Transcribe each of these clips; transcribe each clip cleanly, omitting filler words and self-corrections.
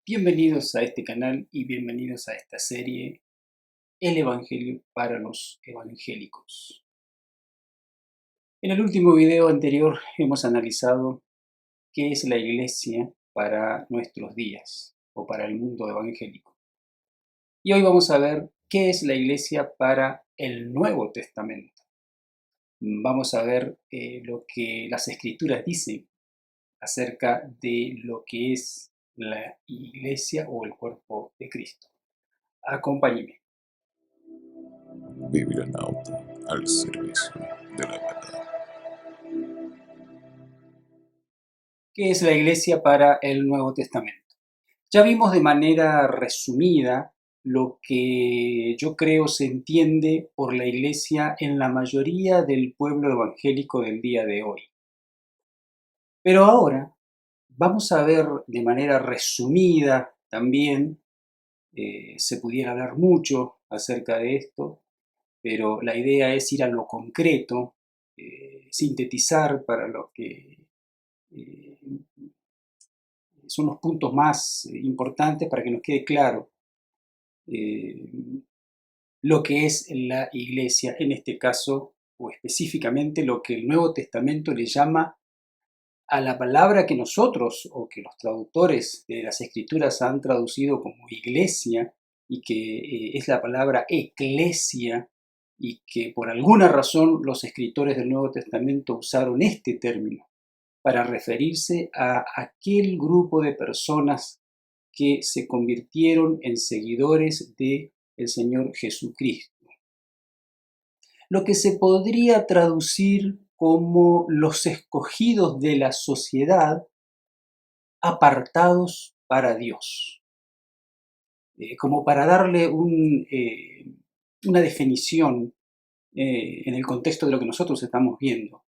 Bienvenidos a este canal y bienvenidos a esta serie El Evangelio para los Evangélicos. En el último video anterior hemos analizado qué es la Iglesia para nuestros días o para el mundo evangélico. Y hoy vamos a ver qué es la Iglesia para el Nuevo Testamento. Vamos a ver lo que las Escrituras dicen acerca de lo que es la Iglesia o el cuerpo de Cristo. Acompáñenme. Biblia-Nauta al servicio de la verdad. ¿Qué es la Iglesia para el Nuevo Testamento? Ya vimos de manera resumida lo que yo creo se entiende por la Iglesia en la mayoría del pueblo evangélico del día de hoy. Pero ahora vamos a ver de manera resumida también, se pudiera hablar mucho acerca de esto, pero la idea es ir a lo concreto, sintetizar para lo que eh, son los puntos más importantes para que nos quede claro eh, lo que es la Iglesia, en este caso, o específicamente lo que el Nuevo Testamento le llama a la palabra que nosotros o que los traductores de las Escrituras han traducido como Iglesia y que es la palabra eclesia y que por alguna razón los escritores del Nuevo Testamento usaron este término para referirse a aquel grupo de personas que se convirtieron en seguidores del Señor Jesucristo. Lo que se podría traducir como los escogidos de la sociedad apartados para Dios. Como para darle una definición en el contexto de lo que nosotros estamos viendo.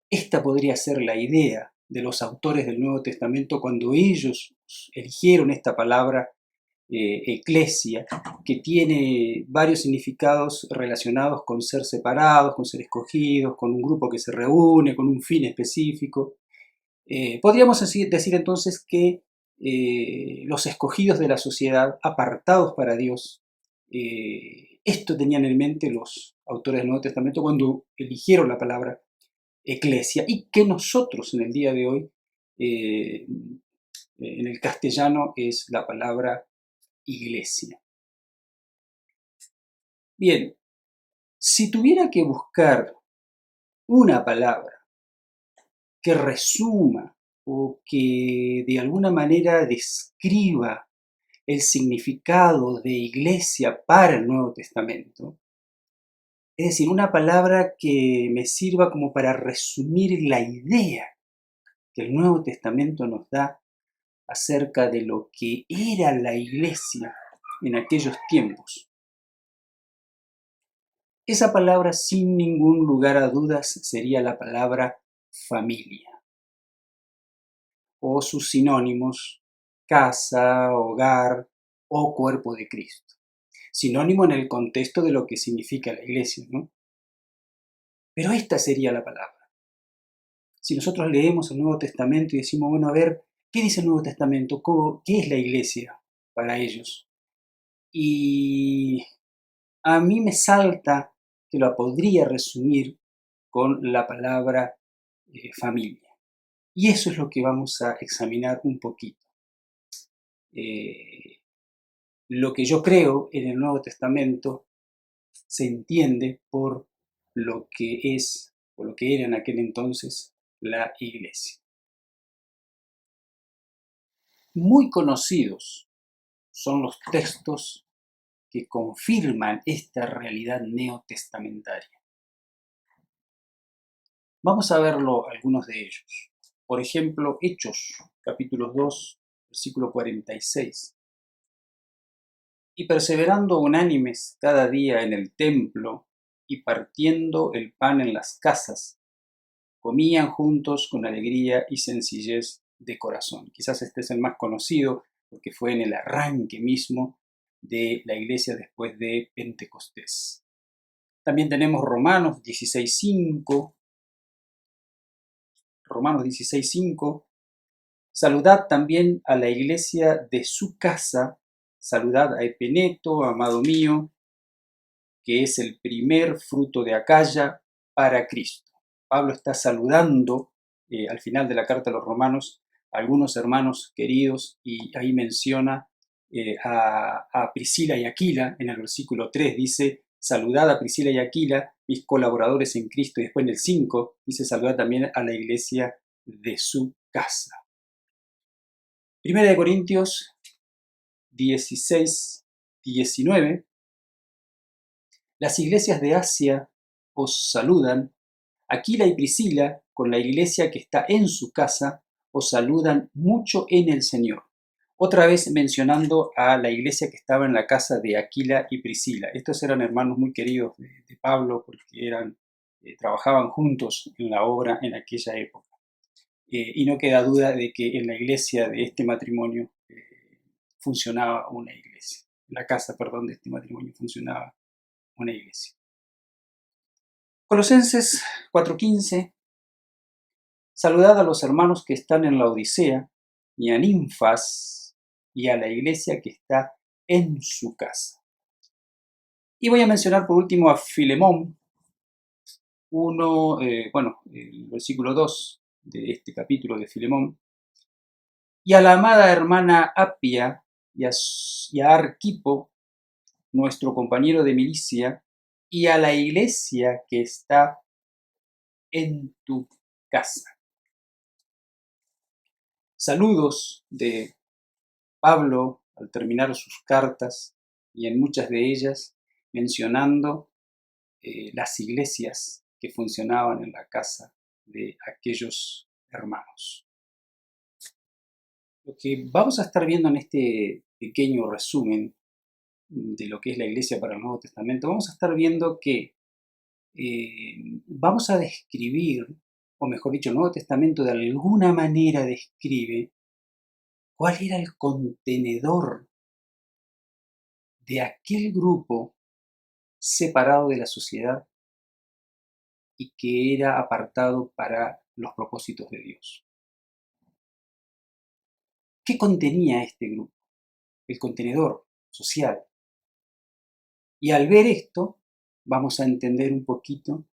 Esta podría ser la idea de los autores del Nuevo Testamento cuando ellos eligieron esta palabra eclesia, que tiene varios significados relacionados con ser separados, con ser escogidos, con un grupo que se reúne, con un fin específico. Podríamos decir entonces que los escogidos de la sociedad, apartados para Dios, esto tenían en mente los autores del Nuevo Testamento cuando eligieron la palabra eclesia, y que nosotros en el día de hoy, en el castellano, es la palabra iglesia. Bien, si tuviera que buscar una palabra que resuma o que de alguna manera describa el significado de iglesia para el Nuevo Testamento, es decir, una palabra que me sirva como para resumir la idea que el Nuevo Testamento nos da acerca de lo que era la iglesia en aquellos tiempos. Esa palabra, sin ningún lugar a dudas, sería la palabra familia, o sus sinónimos, casa, hogar o cuerpo de Cristo. Sinónimo en el contexto de lo que significa la iglesia, ¿no? Pero esta sería la palabra. Si nosotros leemos el Nuevo Testamento y decimos, bueno, a ver, ¿qué dice el Nuevo Testamento? ¿Qué es la iglesia para ellos? Y a mí me salta que lo podría resumir con la palabra familia. Y eso es lo que vamos a examinar un poquito. Lo que yo creo en el Nuevo Testamento se entiende por lo que es o lo que era en aquel entonces la iglesia. Muy conocidos son los textos que confirman esta realidad neotestamentaria. Vamos a verlo algunos de ellos. Por ejemplo, Hechos, capítulo 2, versículo 46. Y perseverando unánimes cada día en el templo y partiendo el pan en las casas, comían juntos con alegría y sencillez de corazón. Quizás este es el más conocido porque fue en el arranque mismo de la iglesia después de Pentecostés. También tenemos Romanos 16:5. Romanos 16:5 Saludad también a la iglesia de su casa, saludad a Epeneto, amado mío, que es el primer fruto de Acaya para Cristo. Pablo está saludando al final de la carta a los romanos a algunos hermanos queridos y ahí menciona a Priscila y Aquila. En el versículo 3 dice, saludad a Priscila y Aquila, mis colaboradores en Cristo. Y después en el 5 dice, saludad también a la iglesia de su casa. Primera de Corintios 16, 19. Las iglesias de Asia os saludan. Aquila y Priscila, con la iglesia que está en su casa, os saludan mucho en el Señor. Otra vez mencionando a la iglesia que estaba en la casa de Aquila y Priscila. Estos eran hermanos muy queridos de Pablo porque trabajaban juntos en la obra en aquella época. Y no queda duda de que en la iglesia de este matrimonio funcionaba una iglesia. En la casa, perdón, de este matrimonio funcionaba una iglesia. Colosenses 4:15. Saludad a los hermanos que están en la Odisea, y a Ninfas, y a la iglesia que está en su casa. Y voy a mencionar por último a Filemón, el versículo 2 de este capítulo de Filemón, y a la amada hermana Apia y a Arquipo, nuestro compañero de milicia, y a la iglesia que está en tu casa. Saludos de Pablo al terminar sus cartas y en muchas de ellas mencionando las iglesias que funcionaban en la casa de aquellos hermanos. Lo que vamos a estar viendo en este pequeño resumen de lo que es la iglesia para el Nuevo Testamento, vamos a estar viendo que vamos a describir, o mejor dicho, el Nuevo Testamento de alguna manera describe cuál era el contenedor de aquel grupo separado de la sociedad y que era apartado para los propósitos de Dios. ¿Qué contenía este grupo? El contenedor social. Y al ver esto, vamos a entender un poquito,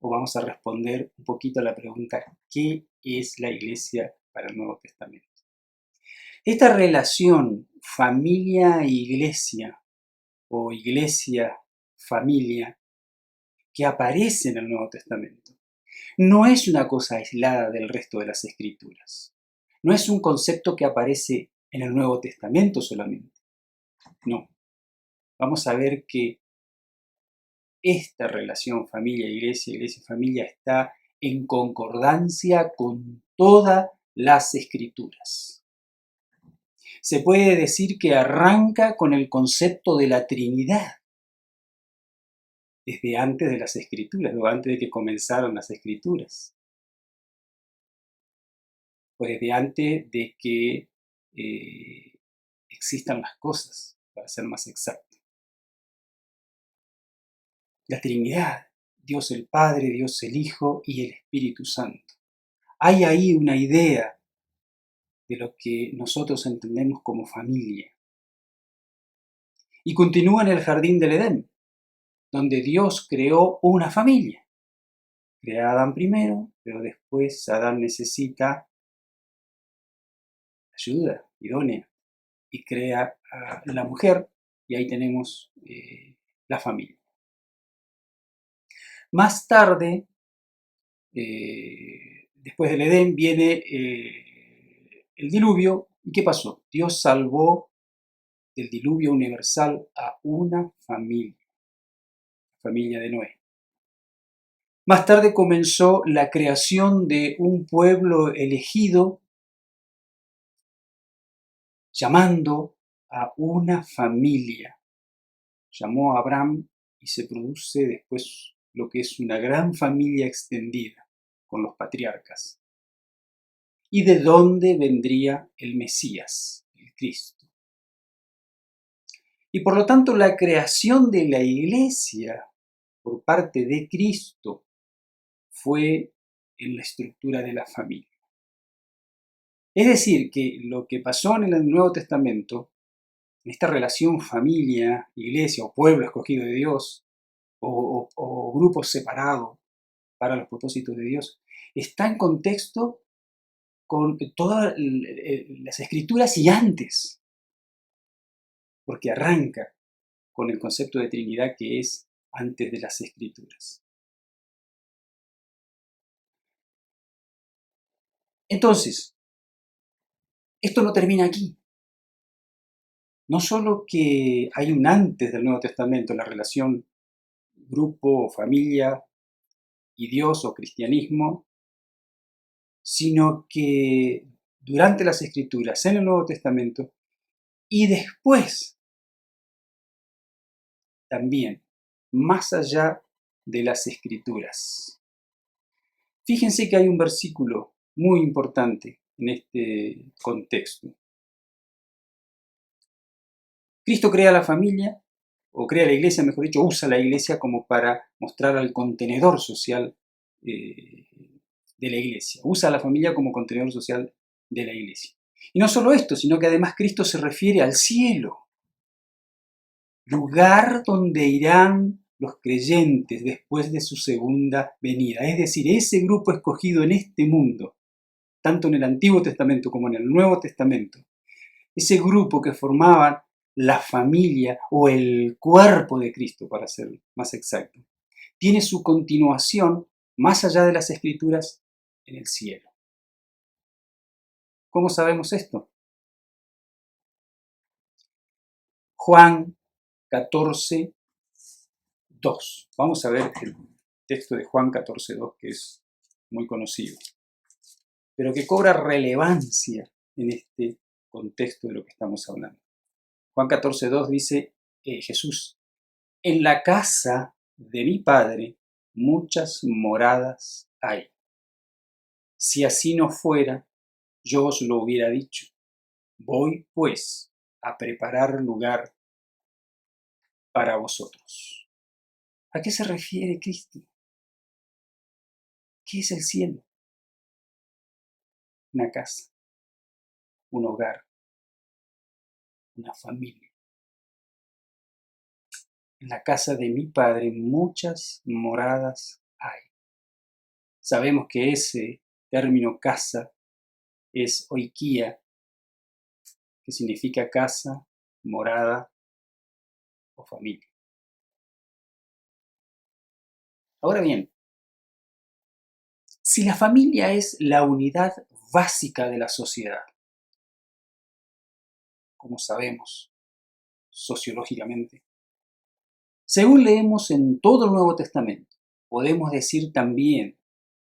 o vamos a responder un poquito a la pregunta, ¿qué es la iglesia para el Nuevo Testamento? Esta relación familia-iglesia, o iglesia-familia, que aparece en el Nuevo Testamento, no es una cosa aislada del resto de las Escrituras. No es un concepto que aparece en el Nuevo Testamento solamente. No. Vamos a ver que esta relación familia-iglesia, iglesia-familia está en concordancia con todas las Escrituras. Se puede decir que arranca con el concepto de la Trinidad, desde antes de las Escrituras, o antes de que comenzaron las Escrituras, o desde antes de que existan las cosas, para ser más exacto. La Trinidad, Dios el Padre, Dios el Hijo y el Espíritu Santo. Hay ahí una idea de lo que nosotros entendemos como familia. Y continúa en el jardín del Edén, donde Dios creó una familia. Crea a Adán primero, pero después Adán necesita ayuda idónea y crea a la mujer, y ahí tenemos la familia. Más tarde, después del Edén, viene el diluvio. ¿Y qué pasó? Dios salvó del diluvio universal a una familia, la familia de Noé. Más tarde comenzó la creación de un pueblo elegido, llamando a una familia. Llamó a Abraham y se produce después lo que es una gran familia extendida con los patriarcas. ¿Y de dónde vendría el Mesías, el Cristo? Y por lo tanto la creación de la iglesia por parte de Cristo fue en la estructura de la familia. Es decir, que lo que pasó en el Nuevo Testamento, en esta relación familia, iglesia o pueblo escogido de Dios, o grupo separado para los propósitos de Dios, está en contexto con todas las escrituras y antes, porque arranca con el concepto de Trinidad que es antes de las escrituras. Entonces, esto no termina aquí. No solo que hay un antes del Nuevo Testamento, la relación grupo, familia y Dios o cristianismo, sino que durante las escrituras, en el Nuevo Testamento, y después también, más allá de las escrituras. Fíjense que hay un versículo muy importante en este contexto. Cristo crea la familia, o crea la iglesia, mejor dicho, usa la iglesia como para mostrar al contenedor social de la iglesia. Usa a la familia como contenedor social de la iglesia. Y no solo esto, sino que además Cristo se refiere al cielo, lugar donde irán los creyentes después de su segunda venida. Es decir, ese grupo escogido en este mundo, tanto en el Antiguo Testamento como en el Nuevo Testamento, ese grupo que formaban la familia o el cuerpo de Cristo, para ser más exacto, tiene su continuación más allá de las Escrituras en el cielo. ¿Cómo sabemos esto? Juan 14, 2. Vamos a ver el texto de Juan 14, 2, que es muy conocido, pero que cobra relevancia en este contexto de lo que estamos hablando. Juan 14, 2 dice Jesús: en la casa de mi Padre muchas moradas hay. Si así no fuera, yo os lo hubiera dicho. Voy, pues, a preparar lugar para vosotros. ¿A qué se refiere Cristo? ¿Qué es el cielo? Una casa, un hogar, una familia. En la casa de mi Padre muchas moradas hay. Sabemos que ese término casa es oikia, que significa casa, morada o familia. Ahora bien, si la familia es la unidad básica de la sociedad, como sabemos sociológicamente, según leemos en todo el Nuevo Testamento, podemos decir también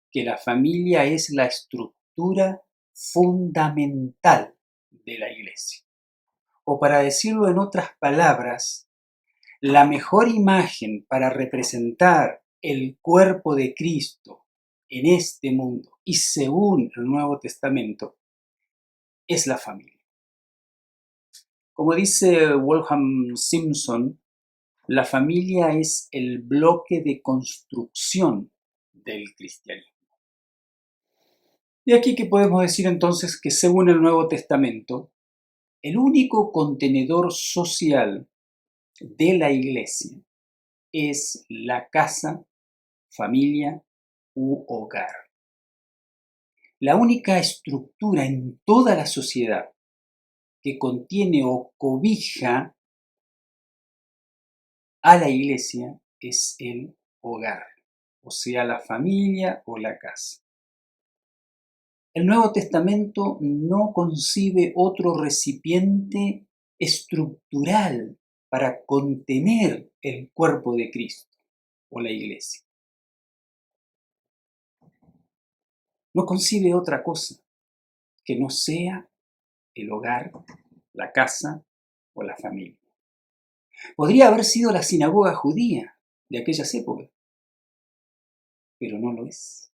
que la familia es la estructura fundamental de la iglesia. O para decirlo en otras palabras, la mejor imagen para representar el cuerpo de Cristo en este mundo y según el Nuevo Testamento es la familia. Como dice Wolfgang Simpson, la familia es el bloque de construcción del cristianismo. De aquí que podemos decir entonces que según el Nuevo Testamento, el único contenedor social de la iglesia es la casa, familia u hogar. La única estructura en toda la sociedad que contiene o cobija a la iglesia es el hogar, o sea, la familia o la casa. El Nuevo Testamento no concibe otro recipiente estructural para contener el cuerpo de Cristo o la iglesia. No concibe otra cosa que no sea el hogar, la casa o la familia. Podría haber sido la sinagoga judía de aquellas épocas, pero no lo es.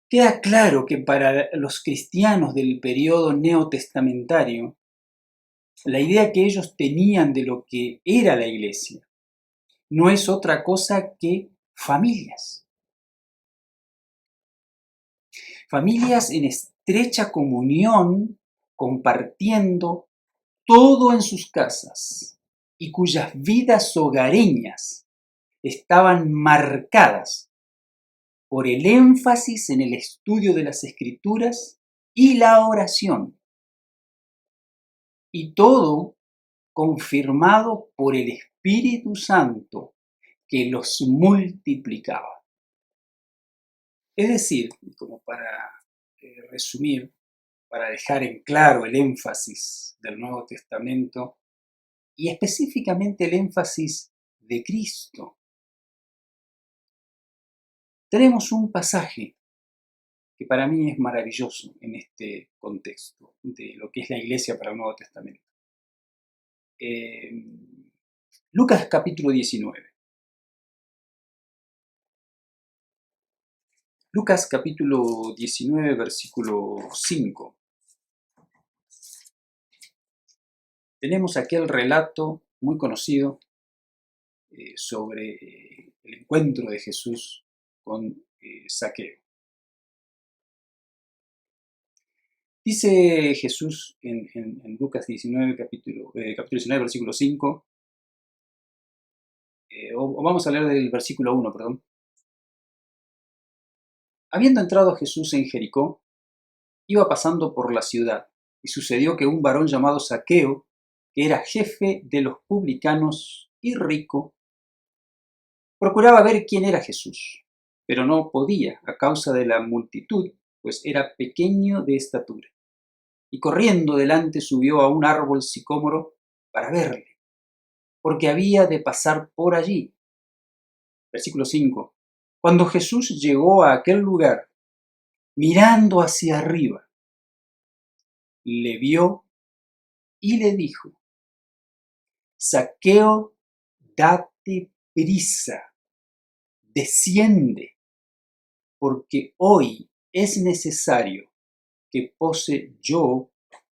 Queda claro que para los cristianos del periodo neotestamentario, la idea que ellos tenían de lo que era la iglesia no es otra cosa que familias. Familias en estrecha comunión, compartiendo todo en sus casas y cuyas vidas hogareñas estaban marcadas por el énfasis en el estudio de las Escrituras y la oración. Y todo confirmado por el Espíritu Santo que los multiplicaba. Es decir, como para resumir, para dejar en claro el énfasis del Nuevo Testamento y específicamente el énfasis de Cristo, tenemos un pasaje que para mí es maravilloso en este contexto de lo que es la iglesia para el Nuevo Testamento. Lucas capítulo 19. Lucas capítulo 19, versículo 5. Tenemos aquel relato muy conocido sobre el encuentro de Jesús con Zaqueo. Dice Jesús en Lucas 19, capítulo 19, versículo 5, o vamos a leer del versículo 1, perdón. Habiendo entrado Jesús en Jericó, iba pasando por la ciudad, y sucedió que un varón llamado Zaqueo, que era jefe de los publicanos y rico, procuraba ver quién era Jesús, pero no podía a causa de la multitud, pues era pequeño de estatura. Y corriendo delante subió a un árbol sicómoro para verle, porque había de pasar por allí. Versículo 5. Cuando Jesús llegó a aquel lugar, mirando hacia arriba, le vio y le dijo: Zaqueo, date prisa, desciende, porque hoy es necesario que pose yo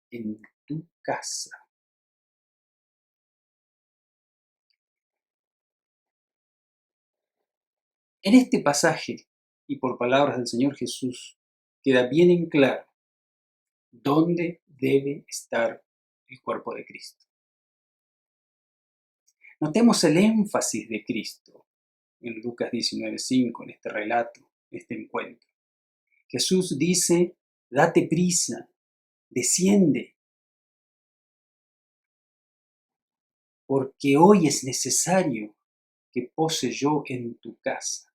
en tu casa. En este pasaje, y por palabras del Señor Jesús, queda bien en claro dónde debe estar el cuerpo de Cristo. Notemos el énfasis de Cristo en Lucas 19:5, en este relato, en este encuentro. Jesús dice: date prisa, desciende, porque hoy es necesario que pose yo en tu casa.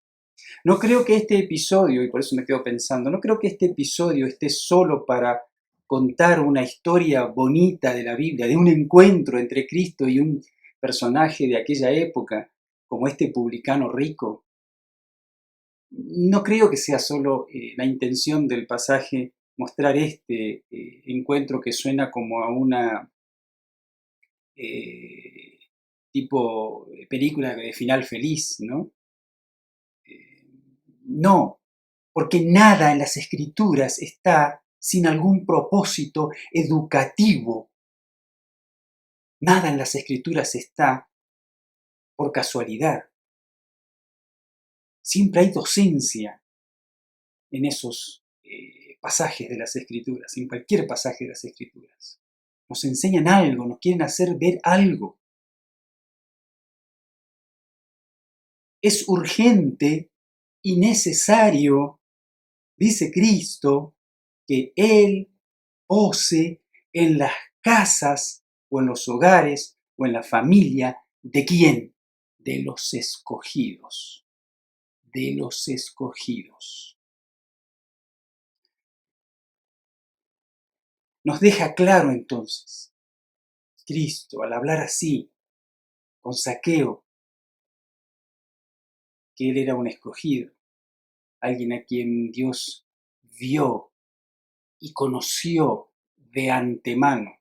No creo que este episodio, y por eso me quedo pensando, no creo que este episodio esté solo para contar una historia bonita de la Biblia, de un encuentro entre Cristo y un personaje de aquella época, como este publicano rico. No creo que sea solo la intención del pasaje mostrar este encuentro que suena como a una eh, tipo película de final feliz, ¿no? No, porque nada en las escrituras está sin algún propósito educativo. Nada en las escrituras está por casualidad. Siempre hay docencia en esos pasajes de las escrituras, en cualquier pasaje de las escrituras. Nos enseñan algo, nos quieren hacer ver algo. Es urgente y necesario, dice Cristo, que Él pose en las casas o en los hogares o en la familia. ¿De quién? De los escogidos. De los escogidos. Nos deja claro entonces Cristo al hablar así con Zaqueo que él era un escogido, alguien a quien Dios vio y conoció de antemano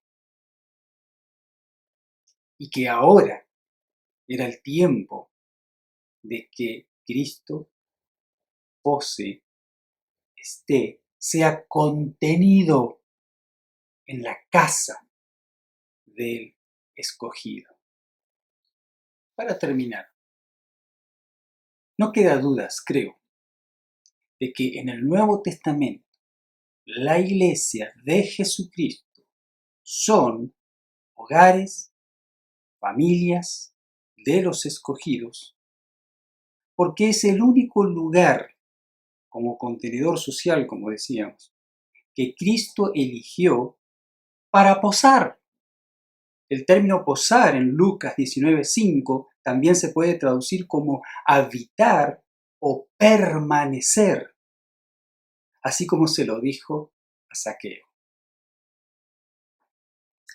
y que ahora era el tiempo de que Cristo pose, esté, sea contenido en la casa del escogido. Para terminar, no queda dudas, creo, de que en el Nuevo Testamento la iglesia de Jesucristo son hogares, familias de los escogidos, porque es el único lugar como contenedor social, como decíamos, que Cristo eligió para posar. El término posar en Lucas 19:5 también se puede traducir como habitar o permanecer, así como se lo dijo a Zaqueo.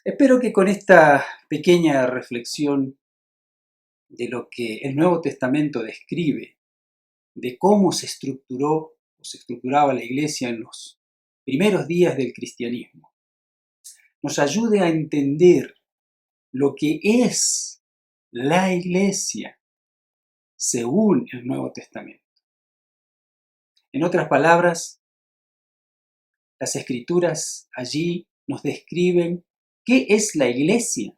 Espero que con esta pequeña reflexión de lo que el Nuevo Testamento describe, de cómo se estructuró o se estructuraba la iglesia en los primeros días del cristianismo, nos ayude a entender lo que es la iglesia según el Nuevo Testamento. En otras palabras, las escrituras allí nos describen qué es la iglesia,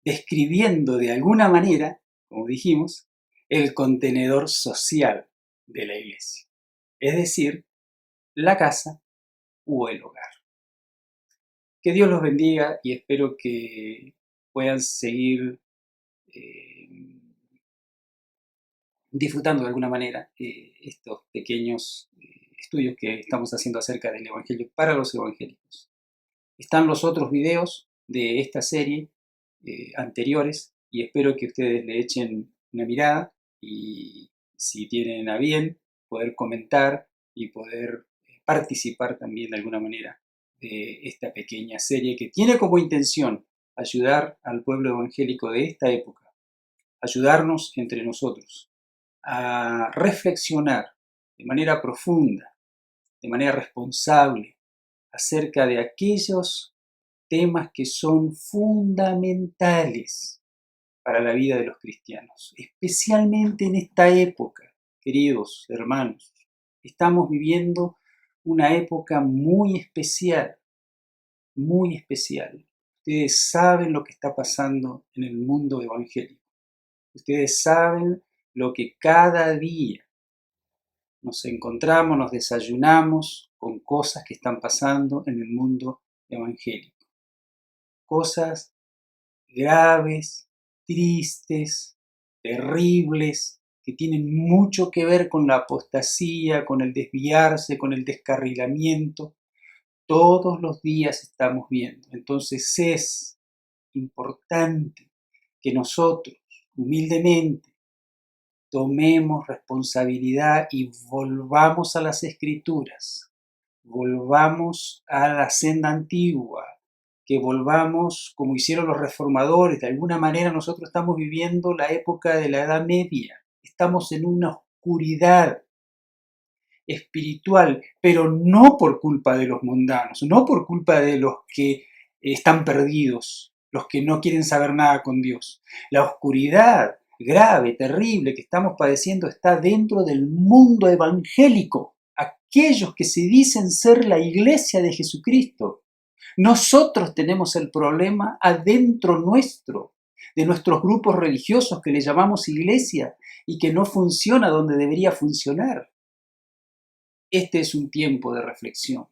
describiendo de alguna manera, como dijimos, el contenedor social de la iglesia, es decir, la casa o el hogar. Que Dios los bendiga y espero que puedan seguir disfrutando de alguna manera estos pequeños estudios que estamos haciendo acerca del Evangelio para los evangélicos. Están los otros videos de esta serie anteriores y espero que ustedes le echen una mirada y si tienen a bien poder comentar y poder participar también de alguna manera de esta pequeña serie que tiene como intención ayudar al pueblo evangélico de esta época, ayudarnos entre nosotros a reflexionar de manera profunda, de manera responsable, acerca de aquellos temas que son fundamentales para la vida de los cristianos, especialmente en esta época, queridos hermanos. Estamos viviendo una época muy especial, muy especial. Ustedes saben lo que está pasando en el mundo evangélico. Ustedes saben lo que cada día nos encontramos, nos desayunamos con cosas que están pasando en el mundo evangélico. Cosas graves, tristes, terribles, que tienen mucho que ver con la apostasía, con el desviarse, con el descarrilamiento. Todos los días estamos viendo. Entonces es importante que nosotros, humildemente, tomemos responsabilidad y volvamos a las escrituras, volvamos a la senda antigua, que volvamos como hicieron los reformadores. De alguna manera nosotros estamos viviendo la época de la Edad Media, estamos en una oscuridad espiritual, pero no por culpa de los mundanos, no por culpa de los que están perdidos, los que no quieren saber nada con Dios. La oscuridad grave, terrible que estamos padeciendo está dentro del mundo evangélico, aquellos que se dicen ser la iglesia de Jesucristo. Nosotros tenemos el problema adentro nuestro, de nuestros grupos religiosos que le llamamos iglesia y que no funciona donde debería funcionar. Este es un tiempo de reflexión,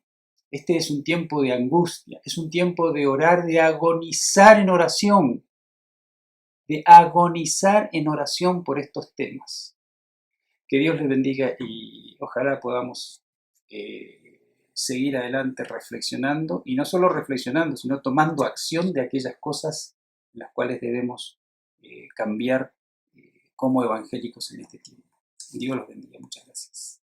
este es un tiempo de angustia, es un tiempo de orar, de agonizar en oración por estos temas. Que Dios les bendiga y ojalá podamos seguir adelante reflexionando, y no solo reflexionando, sino tomando acción de aquellas cosas en las cuales debemos cambiar como evangélicos en este tiempo. Dios los bendiga. Muchas gracias.